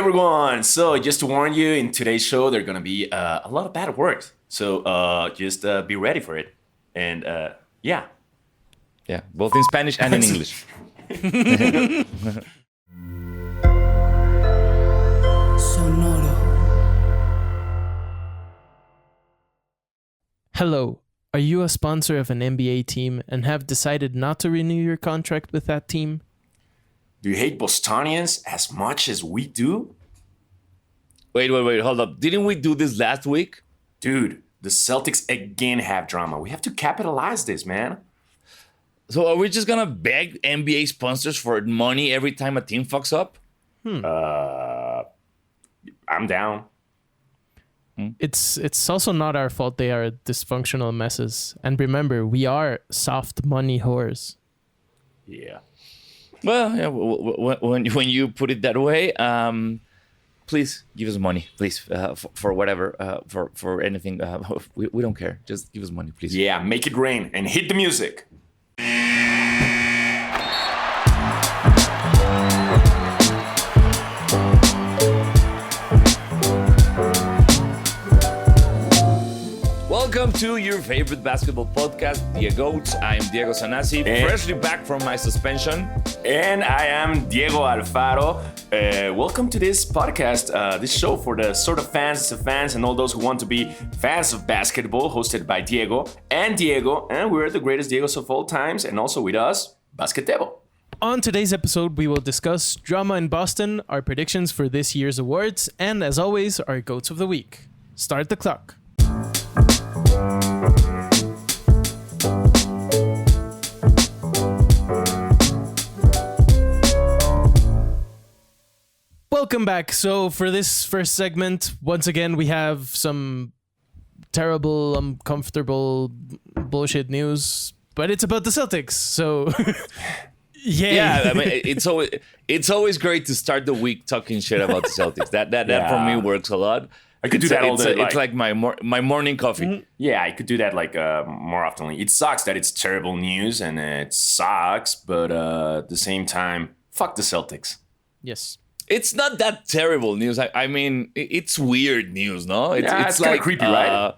everyone. So just to warn you, in today's show, there are going to be a lot of bad words. So just be ready for it. And yeah. Yeah, both in Spanish and in English. Sonoro. Hello. Are you a sponsor of an NBA team and have decided not to renew your contract with that team? Do you hate Bostonians as much as we do? Wait, hold up. Didn't we do this last week? Dude, the Celtics again have drama. We have to capitalize this, man. So are we just gonna beg NBA sponsors for money every time a team fucks up? I'm down. It's also not our fault they are dysfunctional messes. And remember, we are soft money whores. Yeah. Well, yeah. When you put it that way, please give us money, please, for whatever, for anything. We don't care. Just give us money, please. Yeah, make it rain and hit the music. Welcome to your favorite basketball podcast, DieGOATs. I am Diego Sanasi, freshly back from my suspension. And I am Diego Alfaro. Welcome to this podcast, this show for the sort of fans and all those who want to be fans of basketball, hosted by Diego. And we're the greatest Diegos of all times, and also with us, Basketebo. On today's episode, we will discuss drama in Boston, our predictions for this year's awards, and as always, our GOATs of the week. Start the clock. Welcome back. So for this first segment, once again, we have some terrible, uncomfortable bullshit news, but it's about the Celtics. So yay. Yeah, I mean, it's always great to start the week talking shit about the Celtics. That for me works a lot. I could do that all day. It's like my morning coffee. Mm-hmm. Yeah, I could do that more often. It sucks that it's terrible news and it sucks, but at the same time, fuck the Celtics. Yes. It's not that terrible news. I mean, it's weird news, no? It's like creepy, right?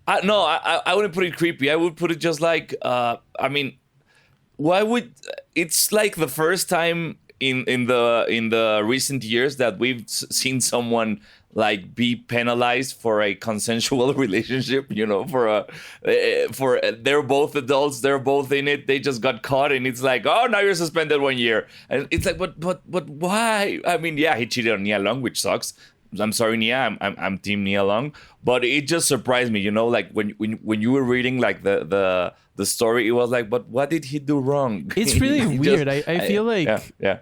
I wouldn't put it creepy. I would put it just like, why would... It's like the first time in the recent years that we've seen someone like be penalized for a consensual relationship, for they're both adults, they're both in it, they just got caught, and it's like, oh, now you're suspended 1 year, and it's like, but why? I mean, yeah, he cheated on Nia Long, which sucks. I'm sorry, Nia, I'm team Nia Long, but it just surprised me, like when you were reading like the story, it was like, but what did he do wrong? It's really weird. I feel like yeah.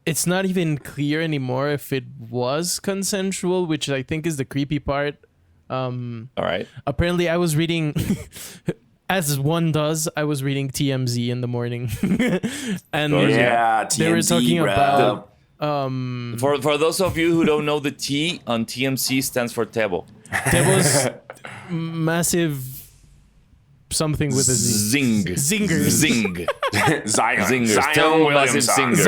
It's not even clear anymore if it was consensual, which I think is the creepy part. All right. Apparently, I was reading, as one does, I was reading TMZ in the morning. And TMZ, they were talking about... For those of you who don't know, the T on TMC stands for Tebo. Tebo's massive... something with a Z. Zing. Zinger. Zing. Zion. Zingers. Zion Massive Williamson. singers.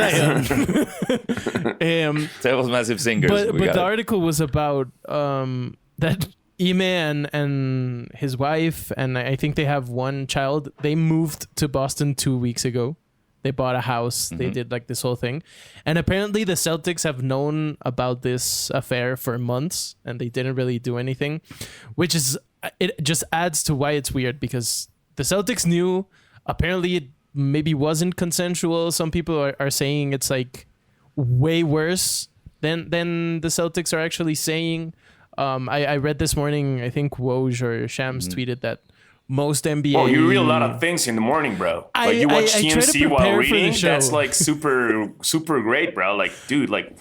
That was massive singers. But the article was about that Ime and his wife, and I think they have one child. They moved to Boston 2 weeks ago. They bought a house. Mm-hmm. They did like this whole thing. And apparently the Celtics have known about this affair for months, and they didn't really do anything, which is... It just adds to why it's weird, because the Celtics knew. Apparently it maybe wasn't consensual. Some people are saying it's like way worse than the Celtics are actually saying. I read this morning, I think Woj or Shams tweeted that most NBA... Oh, you read a lot of things in the morning, bro. Like you watch TMC while reading. That's like super, super great, bro. Like, dude, like...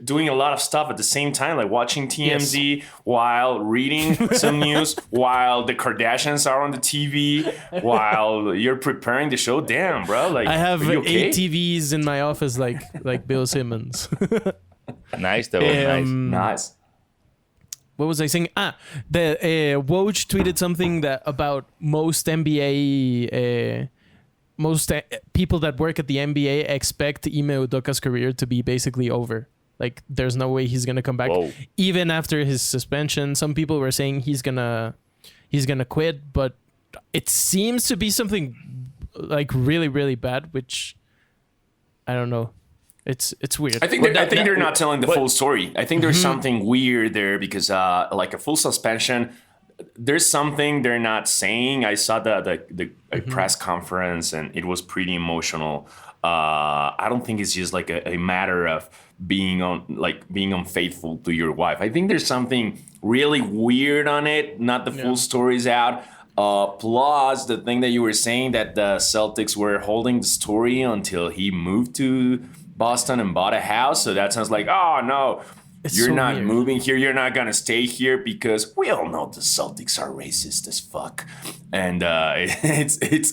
doing a lot of stuff at the same time, like watching TMZ while reading some news, while the Kardashians are on the TV, while you're preparing the show. Damn, bro. Like, I have are you okay? 8 TVs in my office, like Bill Simmons. Nice, though. Nice. What was I saying? The Woj tweeted something about most NBA. Most people that work at the NBA expect Ime Udoka's career to be basically over. Like, there's no way he's gonna come back. Whoa. Even after his suspension. Some people were saying he's gonna quit, but it seems to be something like really, really bad, which I don't know. It's weird. I think they're not telling the full story. I think there's something weird there because like a full suspension, there's something they're not saying. I saw the press conference and it was pretty emotional. I don't think it's just like a matter of being unfaithful to your wife. I think there's something really weird on it. Not the full story's out. Plus the thing that you were saying that the Celtics were holding the story until he moved to Boston and bought a house. So that sounds like, oh no, you're so not moving here. You're not gonna stay here because we all know the Celtics are racist as fuck, and it's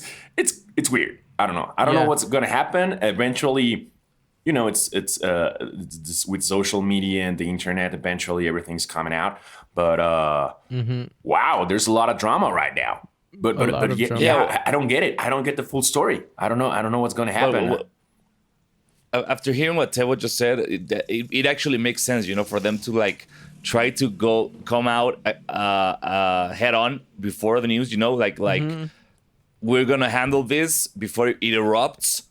weird. I don't know. I don't know what's gonna happen. Eventually, you know, it's with social media and the internet. Eventually, everything's coming out. But wow, there's a lot of drama right now. But I don't get it. I don't get the full story. I don't know what's gonna happen. After hearing what Teo just said, it actually makes sense, you know, for them to like try to come out head on before the news, you know, like we're gonna handle this before it erupts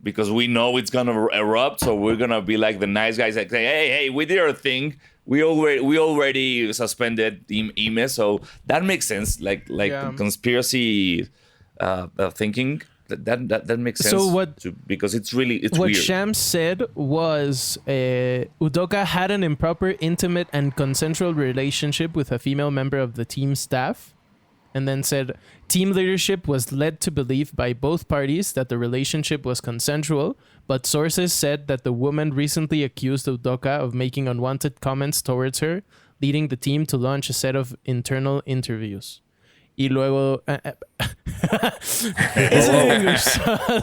because we know it's gonna erupt, so we're gonna be like the nice guys that say, hey, we did our thing. We already suspended Ime, so that makes sense. Like conspiracy thinking. That makes sense. So because it's weird. What Shams said was Udoka had an improper, intimate, and consensual relationship with a female member of the team staff, and then said team leadership was led to believe by both parties that the relationship was consensual, but sources said that the woman recently accused Udoka of making unwanted comments towards her, leading the team to launch a set of internal interviews. Y luego it's in English.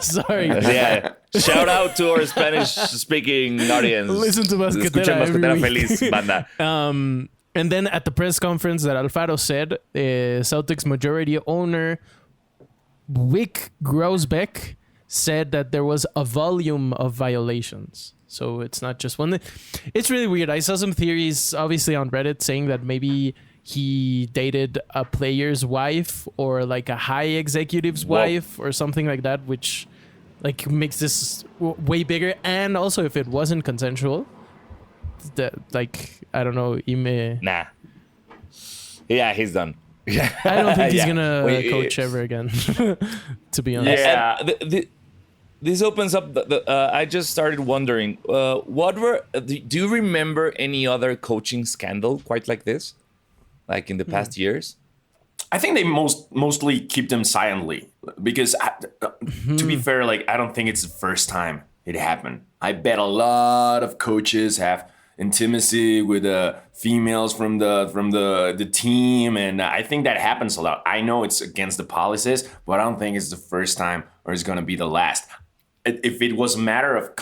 Sorry. Yeah. Shout out to our Spanish speaking audience. Listen to Basquetera every week. Feliz, banda. And then at the press conference that Alfaro said, Celtics majority owner Wick Grosbeck said that there was a volume of violations. So it's not just one. It's really weird. I saw some theories obviously on Reddit saying that maybe he dated a player's wife or like a high executive's wife or something like that, which like makes this way bigger. And also if it wasn't consensual, that like, I don't know, Nah. Yeah, he's done. I don't think he's gonna coach ever again, to be honest. Yeah. This opens up. I just started wondering, do you remember any other coaching scandal quite like this? Like in the past years? I think they mostly keep them silently because, to be fair, like I don't think it's the first time it happened. I bet a lot of coaches have intimacy with females from the team, and I think that happens a lot. I know it's against the policies, but I don't think it's the first time or it's gonna be the last. If it was a matter of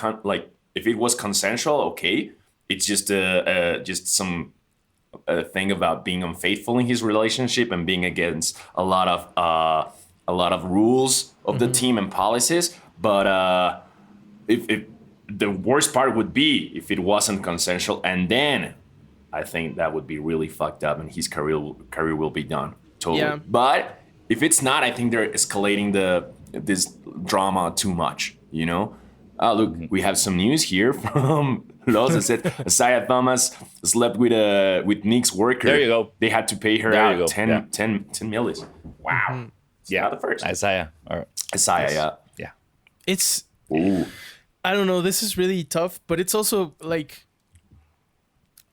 if it was consensual, okay, it's just some. A thing about being unfaithful in his relationship and being against a lot of rules of the team and policies. But if the worst part would be if it wasn't consensual, and then I think that would be really fucked up, and his career will be done totally. Yeah. But if it's not, I think they're escalating this drama too much. You know. Look, we have some news here from Los that said Isaiah Thomas slept with Nick's worker. There you go. They had to pay her out 10 million. Wow. Mm-hmm. Yeah, not the first. Isaiah, yeah. It's, I don't know. This is really tough, but it's also like,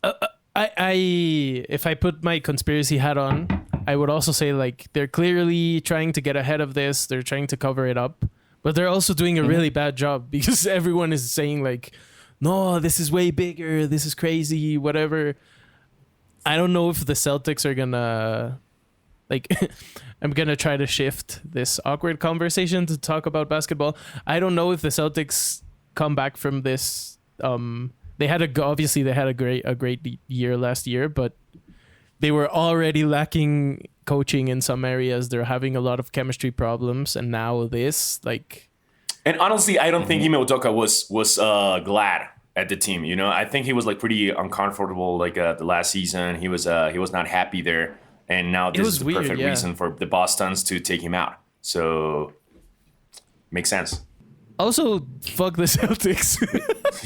if I put my conspiracy hat on, I would also say like they're clearly trying to get ahead of this. They're trying to cover it up. But they're also doing a really bad job because everyone is saying like, no, this is way bigger. This is crazy, whatever. I don't know if the Celtics are gonna like, I'm gonna try to shift this awkward conversation to talk about basketball. I don't know if the Celtics come back from this. They had a great year last year, but they were already lacking coaching in some areas. They're having a lot of chemistry problems, and now this, like. And honestly, I don't think Ime Udoka was glad at the team. You know, I think he was like pretty uncomfortable like the last season. He was not happy there, and now this is the perfect reason for the Bostons to take him out. So makes sense. Also, fuck the Celtics.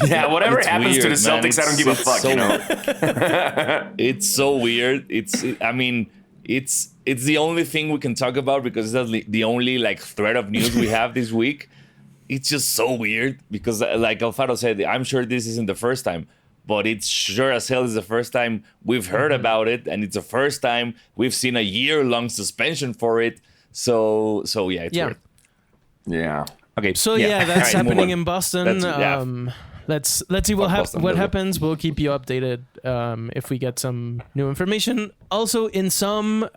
Yeah, whatever happens weird, to the Celtics, I don't give a fuck. So, you know, it's so weird. It's the only thing we can talk about because that's the only like thread of news we have this week. It's just so weird because, like Alfaro said, I'm sure this isn't the first time, but it's sure as hell is the first time we've heard about it, and it's the first time we've seen a year-long suspension for it. So yeah, it's weird. Yeah. Okay. So that's happening in Boston. Let's see what happens. We'll keep you updated if we get some new information. Also, in some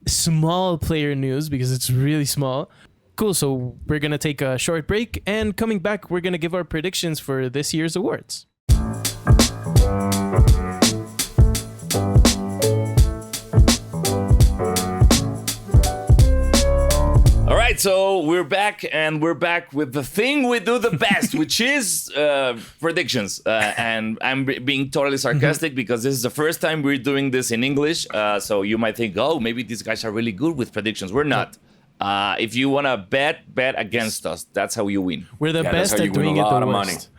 small player news, because it's really small. Cool. So we're gonna take a short break, and coming back, we're gonna give our predictions for this year's awards. All right, so we're back, and we're back with the thing we do the best, which is predictions. And I'm being totally sarcastic because this is the first time we're doing this in English. So you might think, oh, maybe these guys are really good with predictions. We're not. If you want to bet against us. That's how you win. We're the best at doing it the worst.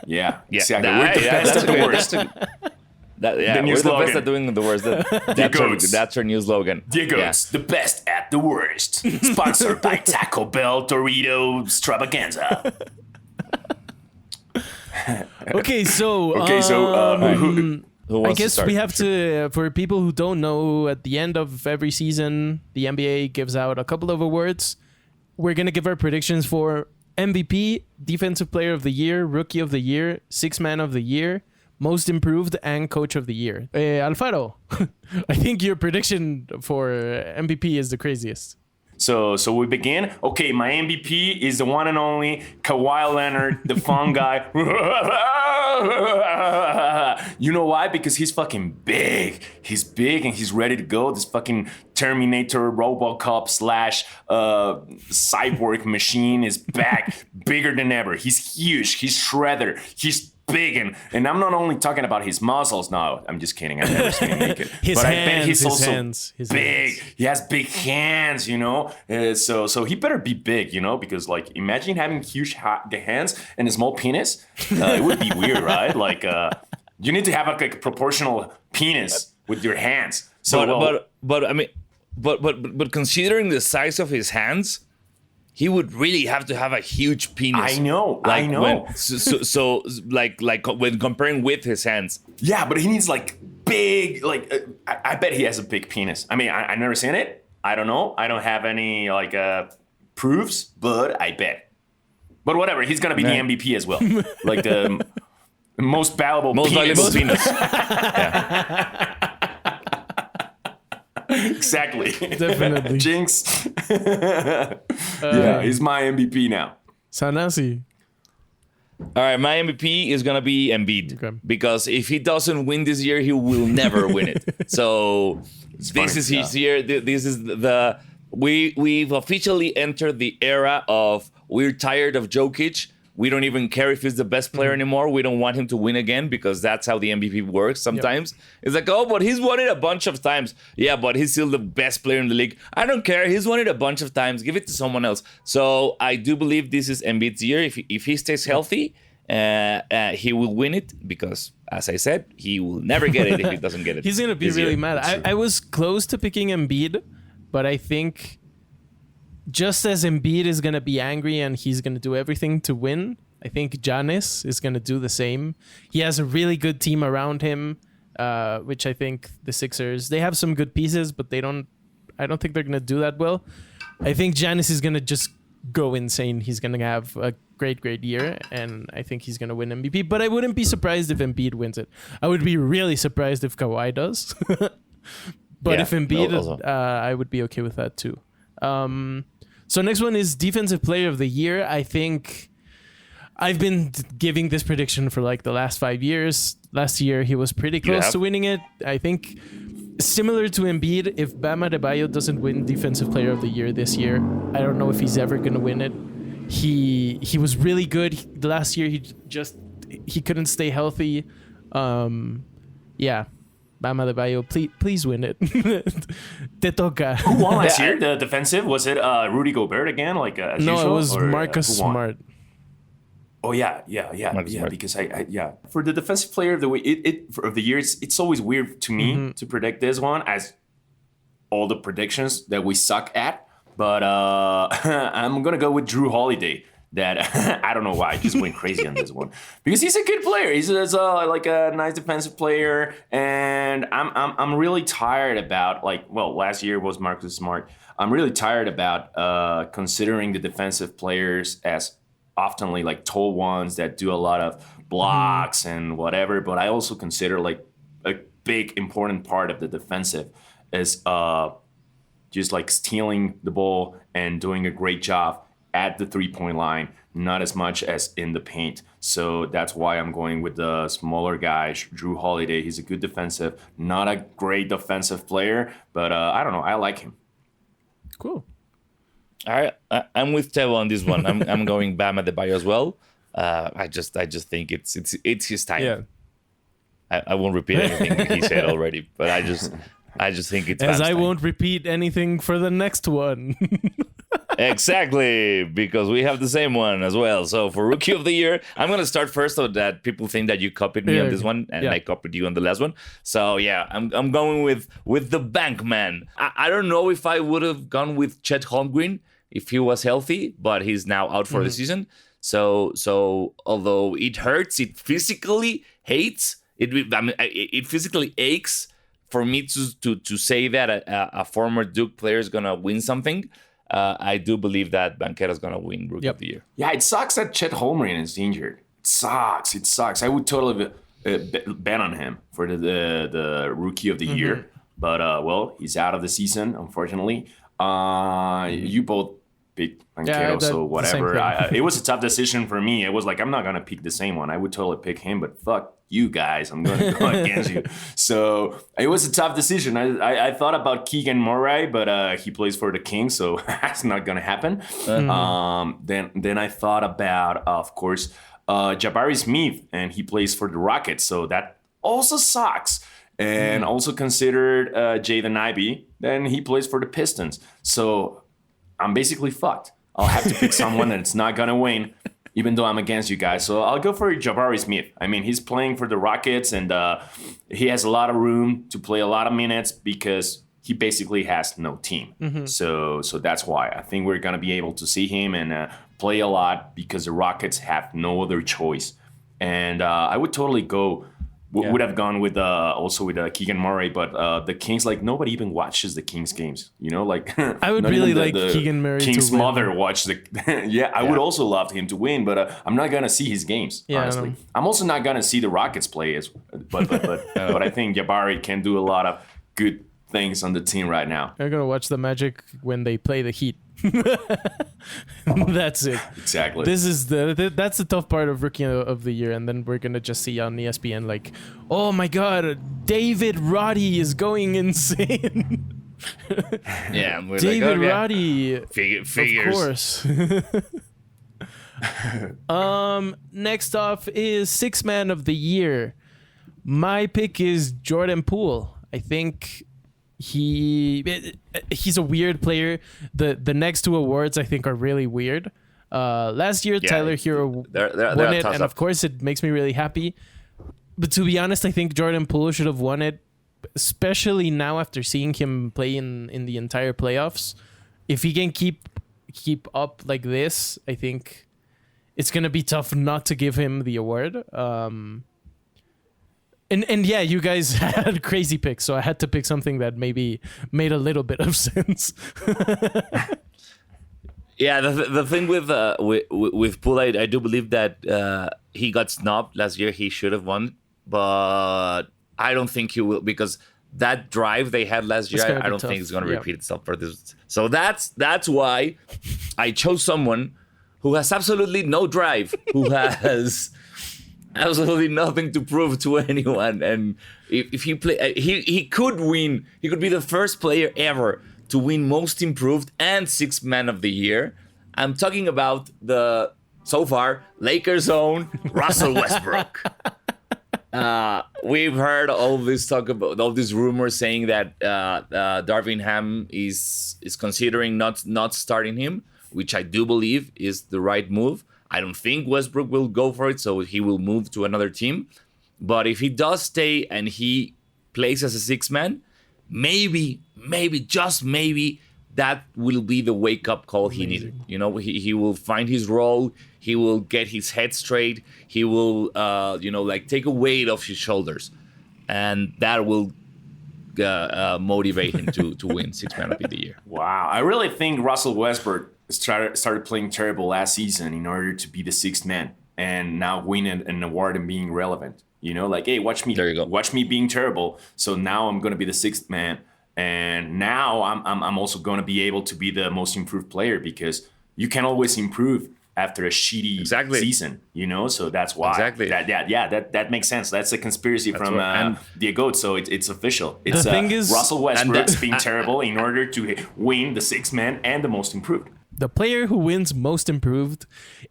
Yeah, exactly. We're the best at the worst. We're the best at doing the worst. That's our new slogan. DieGOATs, the best at the worst. Sponsored by Taco Bell Dorito Extravaganza. Okay, so I guess we have to, for people who don't know, at the end of every season, the NBA gives out a couple of awards. We're going to give our predictions for MVP, Defensive Player of the Year, Rookie of the Year, Sixth Man of the Year, Most Improved, and Coach of the Year. Alfaro, I think your prediction for MVP is the craziest. So we begin. Okay, my MVP is the one and only Kawhi Leonard, the fun guy. You know why? Because he's fucking big. He's big and he's ready to go. This fucking Terminator, Robocop / cyborg machine is back, bigger than ever. He's huge. He's Shredder. He's big, and I'm not only talking about his muscles. No, I'm just kidding. I've never seen him naked. I bet he's also big. He has big hands, you know. So he better be big, you know, because like imagine having huge hands and a small penis. It would be weird, right? Like you need to have a proportional penis with your hands. So but considering the size of his hands, he would really have to have a huge penis. I know. So like when comparing with his hands. Yeah, but he needs like big, like I bet he has a big penis. I mean, I've never seen it. I don't know. I don't have any like proofs, but I bet. But whatever, he's gonna be the MVP as well, like the most valuable penis. Yeah. Exactly. Definitely. Jinx. Yeah, he's my MVP now. Sanasi. All right, my MVP is going to be Embiid. Because if he doesn't win this year, he will never win it. So this is his year. This is we've officially entered the era of we're tired of Jokic. We don't even care if he's the best player anymore. We don't want him to win again because that's how the MVP works sometimes. Yep. It's like, oh, but he's won it a bunch of times. Yeah, but he's still the best player in the league. I don't care. He's won it a bunch of times. Give it to someone else. So I do believe this is Embiid's year. If he stays healthy, he will win it because, as I said, he will never get it if he doesn't get it. He's going to be really mad. I was close to picking Embiid, but I think just as Embiid is going to be angry and he's going to do everything to win, I think Giannis is going to do the same. He has a really good team around him, which I think the Sixers, they have some good pieces, but I don't think they're going to do that well. I think Giannis is going to just go insane. He's going to have a great year, and I think he's going to win MVP. But I wouldn't be surprised if Embiid wins it. I would be really surprised if Kawhi does. But if Embiid, I would be okay with that too. So next one is Defensive Player of the Year. I think I've been giving this prediction for like the last 5 years. Last year, he was pretty close to winning it. I think similar to Embiid, if Bam Adebayo doesn't win Defensive Player of the Year this year, I don't know if he's ever going to win it. he was really good last year. He couldn't stay healthy. Yeah, Bam Adebayo, please win it. Te toca. Who won last year? The defensive, was it Rudy Gobert again? Like as no, usual, it was Marcus Smart. Oh yeah, because I for the defensive player of the year, it's always weird to me to predict this one, as all the predictions that we suck at. But I'm gonna go with Drew Holiday. That I don't know why I just went crazy on this one, because he's a good player. He's like a nice defensive player, and I'm really tired about last year was Marcus Smart. I'm really tired about considering the defensive players as oftenly like tall ones that do a lot of blocks and whatever. But I also consider like a big important part of the defensive is just like stealing the ball and doing a great job at the 3-point line, not as much as in the paint. So that's why I'm going with the smaller guy, Drew Holiday. He's a good defensive, not a great defensive player, but I don't know. I like him. Cool. I'm with Teo on this one. I'm going Bam Adebayo as well. I just think it's his time. Yeah. I won't repeat anything he said already, but I just think it's as Bam's I time. won't repeat anything for the next one. Exactly, because we have the same one as well. So for Rookie of the Year, I'm going to start first so that people think that you copied me on this one and I copied you on the last one. So yeah, I'm going with the Bankman. I don't know if I would have gone with Chet Holmgren if he was healthy, but he's now out for the season. So although it hurts, it physically hates. It physically aches for me to say that a former Duke player is going to win something. I do believe that Banchero is going to win Rookie of the Year. Yeah, it sucks that Chet Holmgren is injured. It sucks. I would totally bet on him for the Rookie of the Year. But, he's out of the season, unfortunately. You both picked Banchero, so whatever. It was a tough decision for me. It was like, I'm not going to pick the same one. I would totally pick him, but fuck you guys. I'm going to go against you. So it was a tough decision. I thought about Keegan Murray, but he plays for the Kings, so that's not going to happen. Then I thought about, of course, Jabari Smith, and he plays for the Rockets, so that also sucks. And also considered Jaden Ivey, then he plays for the Pistons. So I'm basically fucked. I'll have to pick someone that's not going to win, even though I'm against you guys. So I'll go for Jabari Smith. I mean, he's playing for the Rockets, and he has a lot of room to play a lot of minutes because he basically has no team. So that's why I think we're going to be able to see him and play a lot because the Rockets have no other choice. And I would totally go... Would have gone with also with Keegan Murray, but the Kings, like, nobody even watches the Kings games, you know, like I would really like Keegan Murray King's to win. mother watch the I would also love him to win, but I'm not gonna see his games, honestly. I'm also not gonna see the Rockets play but I think Jabari can do a lot of good things on the team right now. I'm gonna watch the Magic when they play the Heat. That's it. Exactly. This is that's the tough part of Rookie of the Year, and then we're gonna just see on ESPN like, oh my God, David Roddy is going insane. Yeah, we're David like, Roddy, figures. of course. Next off is Sixth Man of the Year. My pick is Jordan Poole. I think he's a weird player. The next two awards I think are really weird. Last year Tyler Hero won it, and of course it makes me really happy. But to be honest, I think Jordan Poole should have won it, especially now after seeing him play in the entire playoffs. If he can keep up like this, I think it's gonna be tough not to give him the award. And yeah, you guys had crazy picks, so I had to pick something that maybe made a little bit of sense. Yeah, the thing with Poole, I do believe that he got snubbed last year. He should have won, but I don't think he will, because that drive they had last year, I don't think it's going to repeat itself for this. So that's why I chose someone who has absolutely no drive, who has absolutely nothing to prove to anyone. And if he play, he could win. He could be the first player ever to win Most Improved and Sixth Man of the Year. I'm talking about the so far Lakers' own Russell Westbrook. We've heard all this talk about all these rumors saying that Darvin Ham is considering not starting him, which I do believe is the right move. I don't think Westbrook will go for it, so he will move to another team. But if he does stay and he plays as a sixth man, maybe, just maybe, that will be the wake-up call he needed. You know, he will find his role. He will get his head straight. He will, take a weight off his shoulders. And that will motivate him to win Sixth Man of the Year. Wow. I really think Russell Westbrook started playing terrible last season in order to be the sixth man and now win an award and being relevant. You know, like, hey, watch me. There you go. Watch me being terrible. So now I'm going to be the sixth man. And now I'm also going to be able to be the most improved player because you can always improve after a shitty season, you know? So that's why. Exactly. That makes sense. That's a conspiracy from DieGOATs. So it's official. It's the thing is, Russell Westbrook's being terrible in order to win the sixth man and the most improved. The player who wins most improved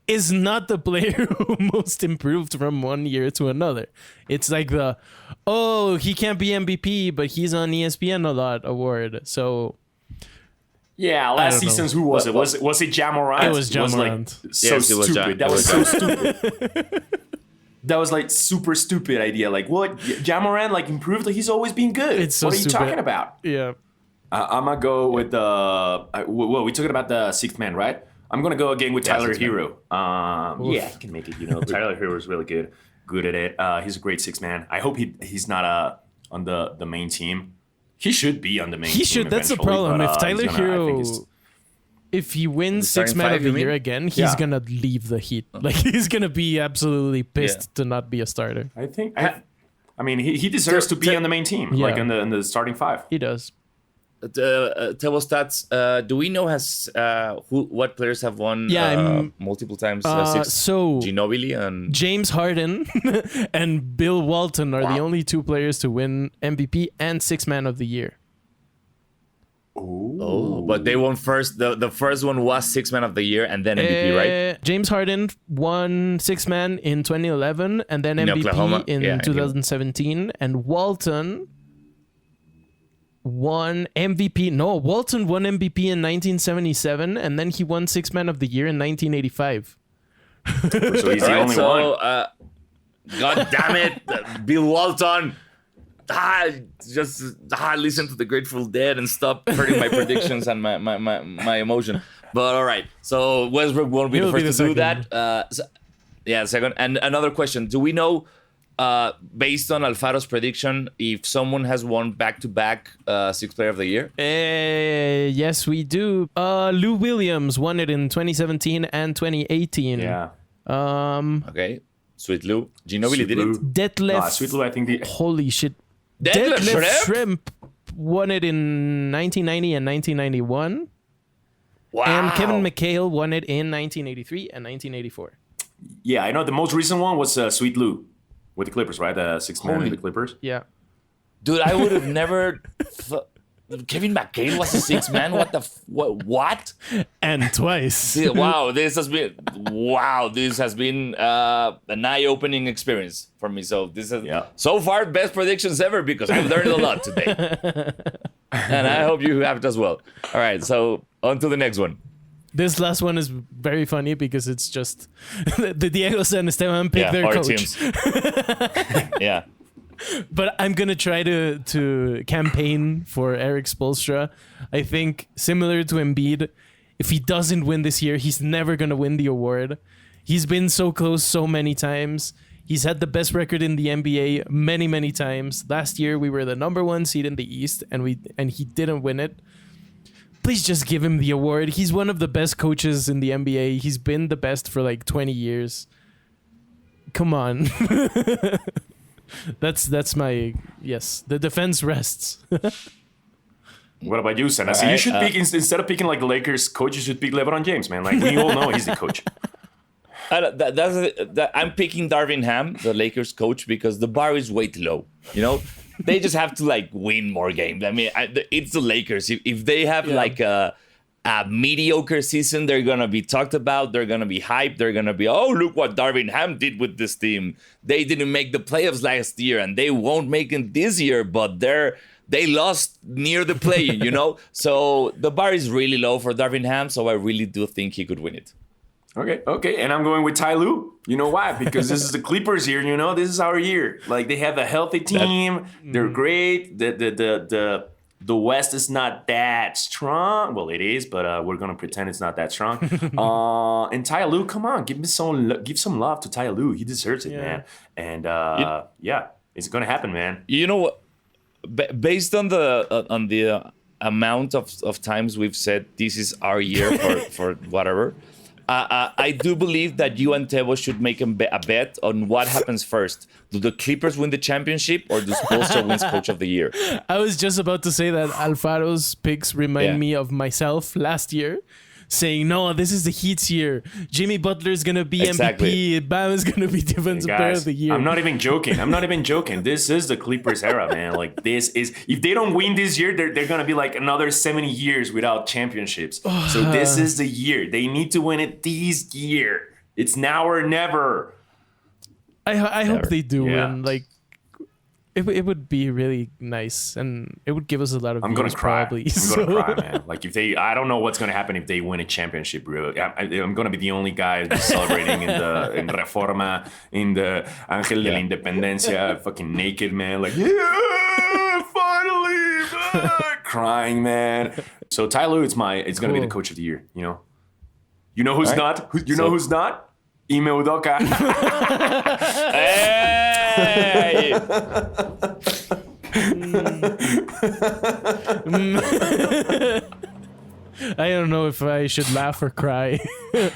is not the player who most improved from one year to another. It's like he can't be MVP, but he's on ESPN a lot award. So yeah, last season's who was it? Was it Ja Morant? It was Ja Morant. Stupid. That was so stupid. That was like super stupid idea. Like what? Ja Morant improved. He's always been good. It's so what are you stupid. talking about? Yeah. I'm gonna go with we talking about the sixth man, right? I'm gonna go again with Tyler Hero. He can make it. You know, Tyler Hero is really good at it. He's a great sixth man. I hope he's not on the main team. He should be on the main team. He should. That's the problem. If Tyler Hero, if he wins Sixth Man of the Year again, he's gonna leave the Heat. Like he's gonna be absolutely pissed to not be a starter. I think. I mean, he deserves to be on the main team, like in the starting five. He does. Table stats. Do we know what players have won multiple times? So Ginobili and James Harden and Bill Walton are the only two players to win MVP and Sixth Man of the Year. Oh, but they won first. The first one was Sixth Man of the Year and then MVP, right? James Harden won Sixth Man in 2011 and then MVP in 2017, and Walton won MVP. No, Walton won MVP in 1977, and then he won Sixth Man of the Year in 1985. So he's the only one. God damn it, Bill Walton. Listen to the Grateful Dead and stop hurting my predictions and my emotion. But all right, so Westbrook won't be the first to do that. Second. And another question: do we know? Based on Alfaro's prediction, if someone has won back-to-back Sixth Player of the Year? Yes, we do. Lou Williams won it in 2017 and 2018. Yeah. Okay. Sweet Lou. Ginobili did it? Detlef. Sweet Lou, I think Holy shit. Detlef Shrimp won it in 1990 and 1991. Wow. And Kevin McHale won it in 1983 and 1984. Yeah, I know the most recent one was Sweet Lou. With the Clippers, right? The sixth man with the Clippers. Yeah. Dude, I would have never... Kevin McHale was a sixth man? What? And twice. Wow, this has been an eye-opening experience for me. So this is so far best predictions ever because I've learned a lot today. And I hope you have it as well. All right, so on to the next one. This last one is very funny because it's just the DieGOATs and Esteban pick their coach. Teams. Yeah. But I'm going to try to campaign for Eric Spoelstra. I think similar to Embiid, if he doesn't win this year, he's never going to win the award. He's been so close so many times. He's had the best record in the NBA many, many times. Last year, we were the number one seed in the East, and he didn't win it. Please just give him the award. He's one of the best coaches in the NBA. He's been the best for like 20 years. Come on. That's my yes. The defense rests. What about you, Senna? So you should pick instead of picking like the Lakers coach, you should pick LeBron James, man. Like we all know he's the coach. I'm picking Darvin Ham, the Lakers coach, because the bar is way too low. You know, they just have to like win more games. I mean, it's the Lakers. If they have like a a mediocre season, they're going to be talked about. They're going to be hyped. They're going to be, oh, look what Darvin Ham did with this team. They didn't make the playoffs last year, and they won't make it this year, but they lost near the play, So the bar is really low for Darvin Ham, so I really do think he could win it. Okay. And I'm going with Ty Lue. You know why? Because this is the Clippers year, This is our year. Like, they have a healthy team. They're great. The West is not that strong. Well, it is, but we're going to pretend it's not that strong. And Ty Lue, come on. Give some love to Ty Lue. He deserves it, man. And, it's going to happen, man. You know what? Based on the amount of times we've said this is our year for whatever, I do believe that you and Tebo should make a bet on what happens first. Do the Clippers win the championship, or does Spoelstra win Coach of the Year? I was just about to say that Alfaro's picks remind me of myself last year, saying, no, this is the Heat's year. Jimmy Butler's going to be MVP. Bam is going to be Defensive Player of the Year. I'm not even joking. This is the Clippers era, man. Like, this is, if they don't win this year, they're going to be like another 70 years without championships. So this is the year. They need to win it this year. It's now or never. I hope they do win. Like, it would be really nice, and it would give us a lot of. I'm gonna cry. Probably. I'm gonna cry, man. Like, I don't know what's gonna happen if they win a championship. Really, I'm gonna be the only guy celebrating in Reforma, in the Ángel de la Independencia, fucking naked, man. Like, finally, crying, man. So Ty Lue, it's gonna be the Coach of the Year. You know who's not? Who's not? Ime Udoka. Hey! I don't know if I should laugh or cry. You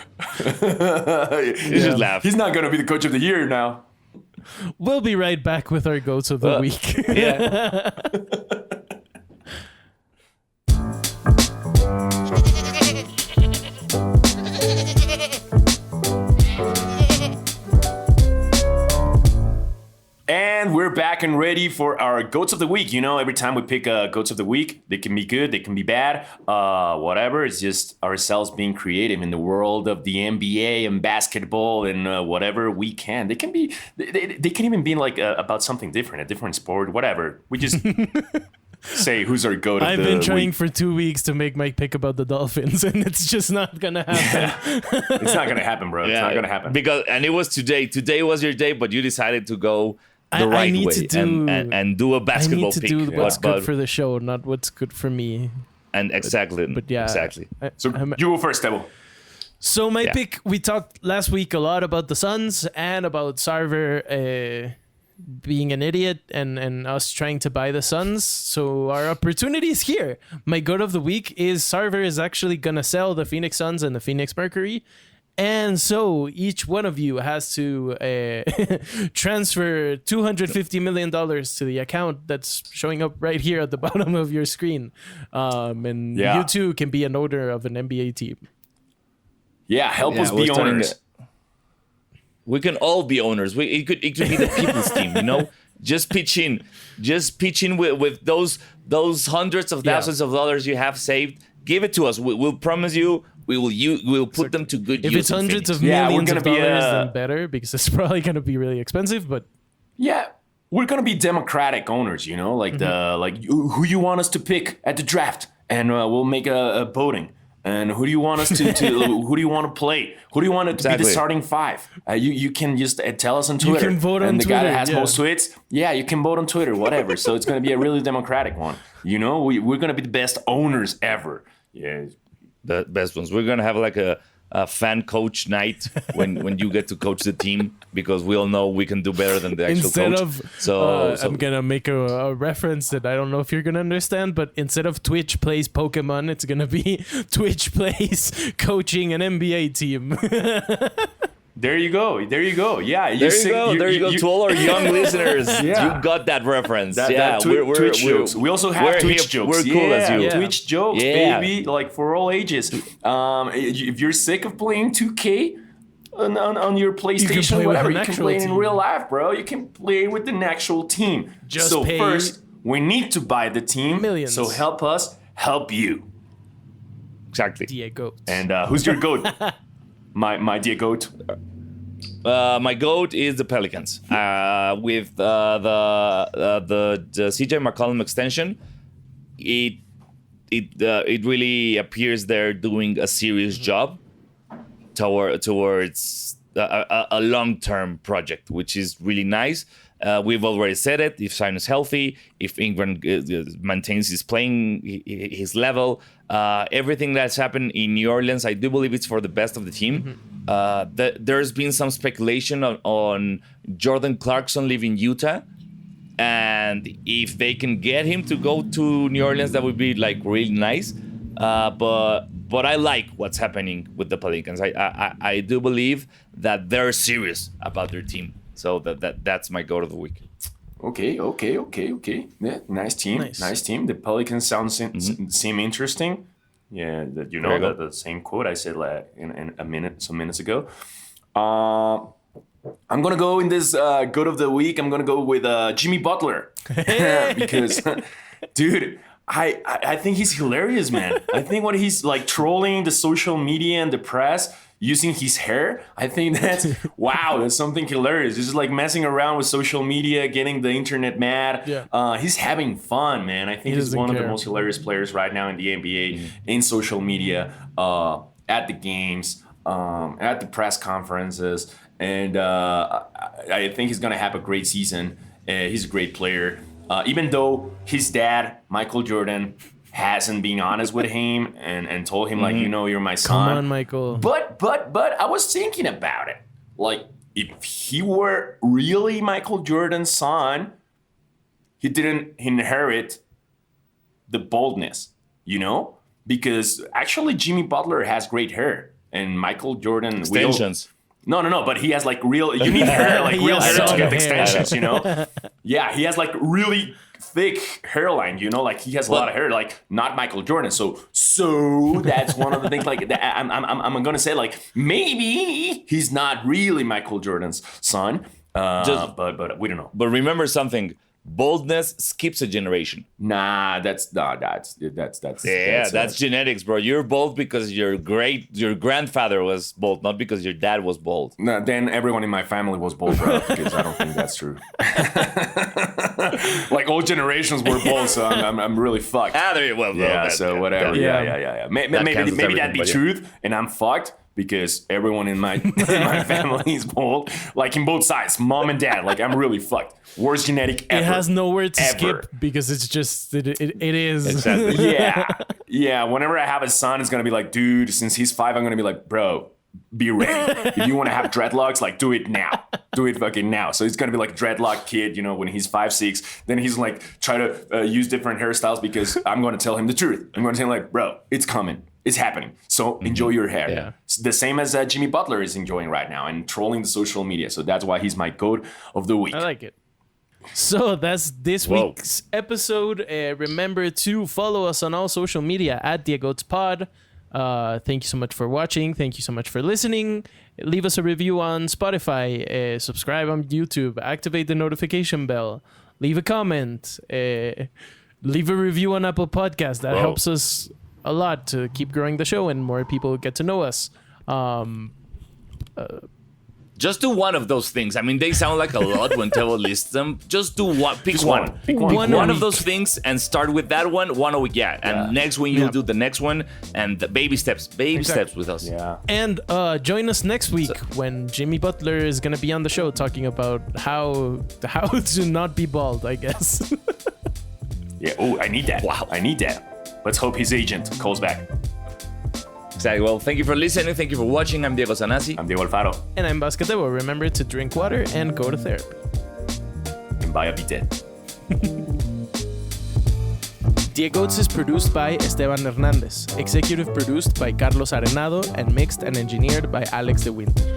should laugh. He's not going to be the Coach of the Year now. We'll be right back with our goats of the week. Yeah. And we're back and ready for our GOATs of the week. Every time we pick GOATs of the week, they can be good, they can be bad, whatever. It's just ourselves being creative in the world of the NBA and basketball and whatever we can. They can even be like about something different, a different sport, whatever. We just say who's our GOAT of the week. I've been trying for 2 weeks to make my pick about the Dolphins, and it's just not going to happen. It's not going to happen, bro. It's not going to happen. And it was today. Today was your day, but you decided to go the right way and do a basketball pick. I need to do what's good for the show, not what's good for me. And exactly. But yeah. Exactly. So you go first, Tebo. So my pick, we talked last week a lot about the Suns and about Sarver being an idiot and us trying to buy the Suns. So our opportunity is here. My GOAT of the week is Sarver is actually going to sell the Phoenix Suns and the Phoenix Mercury. And so each one of you has to transfer $250 million to the account that's showing up right here at the bottom of your screen. You too can be an owner of an NBA team. Yeah, help us be owners. We can all be owners. It could be the people's team, Just pitch in. Just pitch in with those hundreds of thousands of dollars you have saved. Give it to us. We'll promise you. We'll put them to good use. If it's hundreds of millions of dollars, then better, because it's probably going to be really expensive. But yeah, we're going to be democratic owners, like who you want us to pick at the draft, and we'll make a voting. And who do you want us to who do you want to play? Who do you want to be the starting five? You can just tell us on Twitter. You can vote on Twitter. And the guy that has most tweets, you can vote on Twitter, whatever. So it's going to be a really democratic one. We're going to be the best owners ever. Yeah. The best ones. We're going to have like a fan coach night when you get to coach the team, because we all know we can do better than the actual coach. I'm going to make a reference that I don't know if you're going to understand, but instead of Twitch plays Pokemon, it's going to be Twitch plays coaching an NBA team. There you go. Yeah, there you go. To all our young listeners, you got that reference. Twitch jokes. We also have Twitch jokes. We're cool as you. Twitch jokes, baby, like for all ages. If you're sick of playing 2K on your PlayStation, whatever, you can play in real life, bro. You can play with an actual team. First, we need to buy the team. Millions. So help us help you. Exactly. DieGOATs. And who's your GOAT? my DieGOAT. My GOAT is the Pelicans. With the CJ McCollum extension, it really appears they're doing a serious job towards a long-term project, which is really nice. We've already said it. If Zion is healthy, if Ingram maintains his level, everything that's happened in New Orleans, I do believe it's for the best of the team. There's been some speculation on Jordan Clarkson leaving Utah, and if they can get him to go to New Orleans, that would be like really nice. But I like what's happening with the Pelicans. I do believe that they're serious about their team. So that's my GOAT of the week. Okay. Yeah, nice team. The Pelicans seem interesting. Yeah, the same quote I said some minutes ago. I'm gonna go in this GOAT of the week. I'm gonna go with Jimmy Butler because, dude, I think he's hilarious, man. I think when he's like trolling the social media and the press using his hair, I think that's something hilarious. Just like messing around with social media, getting the internet mad. Yeah. He's having fun, man. I think he's one of the most hilarious players right now in the NBA, in social media, at the games, at the press conferences. And I think he's going to have a great season. He's a great player. Even though his dad, Michael Jordan, hasn't been honest with him and told him, like, you're my son. Come on, Michael. But I was thinking about it. Like, if he were really Michael Jordan's son, he didn't inherit the boldness, Because actually Jimmy Butler has great hair. And Michael Jordan... Extensions. No, but he has like you need hair, like real hair to get extensions, Yeah, he has like really thick hairline, like he has a lot of hair, like not Michael Jordan. So that's one of the things, like that I'm gonna say, like, maybe he's not really Michael Jordan's son, but we don't know. But remember something. Boldness skips a generation. Nah, that's genetics, bro. You're bold because your grandfather was bold, not because your dad was bold. No, then everyone in my family was bold, bro, because I don't think that's true. Like all generations were bold, so I'm really fucked. There you well, yeah. So whatever. Yeah. Maybe that'd be truth, and I'm fucked. Because everyone in my family is bold, like in both sides, mom and dad. Like I'm really fucked. Worst genetic ever. It has nowhere to skip because it's just it is. Exactly. Yeah. Whenever I have a son, it's gonna be like, dude. Since he's 5, I'm gonna be like, bro, be ready. If you want to have dreadlocks, like do it now. Do it fucking now. So it's gonna be like dreadlock kid, when he's 5, 6. Then he's like try to use different hairstyles because I'm gonna tell him the truth. I'm gonna tell him like, bro, it's coming. It's happening. So enjoy your hair. Yeah. It's the same as Jimmy Butler is enjoying right now and trolling the social media. So that's why he's my GOAT of the week. I like it. So that's this week's episode. Remember to follow us on all social media at DieGOATsPod. Thank you so much for watching. Thank you so much for listening. Leave us a review on Spotify. Subscribe on YouTube. Activate the notification bell. Leave a comment. Leave a review on Apple Podcasts. That helps us a lot to keep growing the show and more people get to know us. Just do one of those things. I mean, they sound like a lot when Teo lists them. Just do one. Pick one. Pick one of those things and start with that one a week. Yeah. And next one you'll do the next one and the baby steps with us. Yeah. And join us next week when Jimmy Butler is going to be on the show talking about how to not be bald, I guess. Yeah. Oh, I need that. Wow. I need that. Let's hope his agent calls back. Exactly. Well, thank you for listening. Thank you for watching. I'm Diego Sanasi. I'm Diego Alfaro. And I'm Basquetebo. Remember to drink water and go to therapy. And buy a bidet. DieGOATs is produced by Esteban Hernandez. Executive produced by Carlos Arenado and mixed and engineered by Alex De Winter.